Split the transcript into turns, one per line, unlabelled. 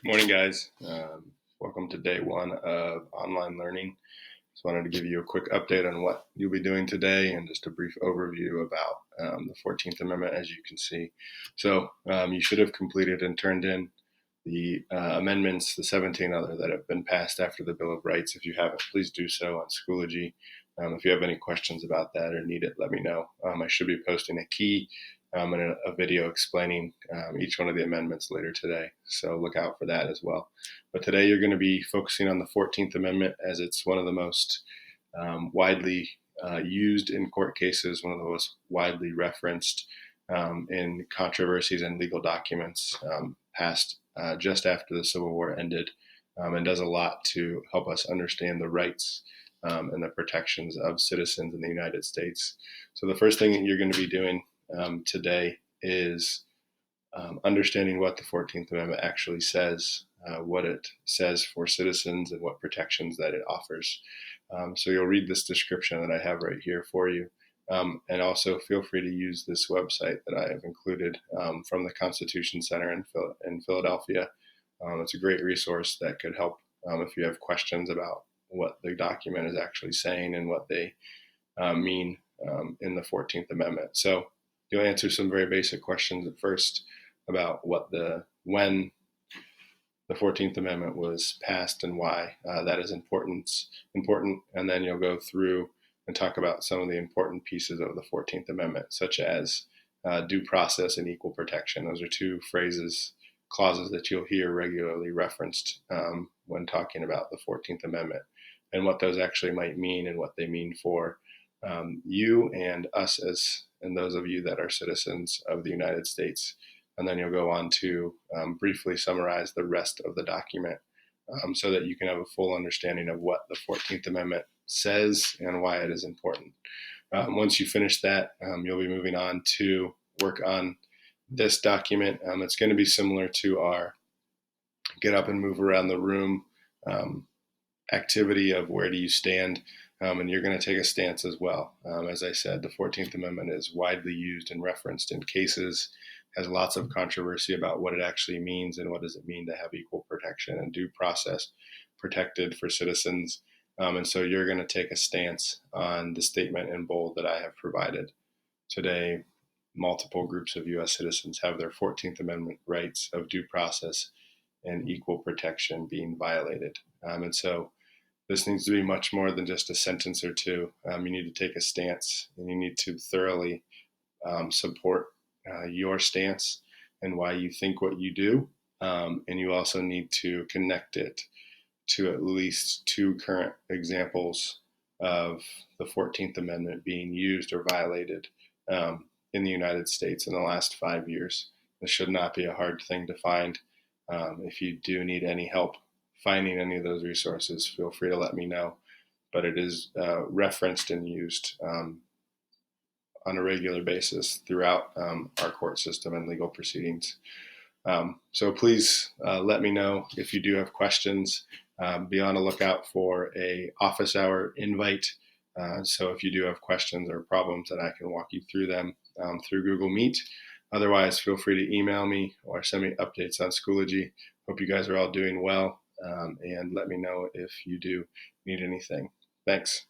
Good morning, guys. Welcome to day one of online learning. Just wanted to give you a quick update on what you'll be doing today and just a brief overview about the 14th Amendment, as you can see. So you should have completed and turned in the amendments, the 17 other that have been passed after the Bill of Rights. If you haven't, please do so on Schoology. If you have any questions about that or need it, let me know. I should be posting a key and a video explaining each one of the amendments later today. So look out for that as well. But today you're going to be focusing on the 14th Amendment, as it's one of the most widely used in court cases, one of the most widely referenced in controversies and legal documents passed just after the Civil War ended, and does a lot to help us understand the rights and the protections of citizens in the United States. So the first thing that you're going to be doing today is understanding what the 14th Amendment actually says, what it says for citizens, and what protections that it offers. So you'll read this description that I have right here for you. And also feel free to use this website that I have included from the Constitution Center in Philadelphia. It's a great resource that could help if you have questions about what the document is actually saying and what they mean in the 14th Amendment. So you'll answer some very basic questions at first about when the 14th Amendment was passed and why that is important. And then you'll go through and talk about some of the important pieces of the 14th Amendment, such as due process and equal protection. Those are two clauses that you'll hear regularly referenced when talking about the 14th Amendment, and what those actually might mean and what they mean for you and us and those of you that are citizens of the United States. And then you'll go on to briefly summarize the rest of the document so that you can have a full understanding of what the 14th Amendment says and why it is important. Once you finish that, you'll be moving on to work on this document. It's going to be similar to our get up and move around the room activity of where do you stand, and you're going to take a stance as well. As I said, the 14th Amendment is widely used and referenced in cases, has lots of controversy about what it actually means and what does it mean to have equal protection and due process protected for citizens. And so you're going to take a stance on the statement in bold that I have provided. Today, multiple groups of U.S. citizens have their 14th Amendment rights of due process and equal protection being violated. And so this needs to be much more than just a sentence or two. You need to take a stance, and you need to thoroughly support your stance and why you think what you do. And you also need to connect it to at least two current examples of the 14th Amendment being used or violated in the United States in the last 5 years. This should not be a hard thing to find. If you do need any help finding any of those resources, feel free to let me know. But it is referenced and used on a regular basis throughout our court system and legal proceedings. So please let me know if you do have questions. Be on the lookout for a office hour invite. So if you do have questions or problems, then I can walk you through them through Google Meet. Otherwise, feel free to email me or send me updates on Schoology. Hope you guys are all doing well, and let me know if you do need anything. Thanks.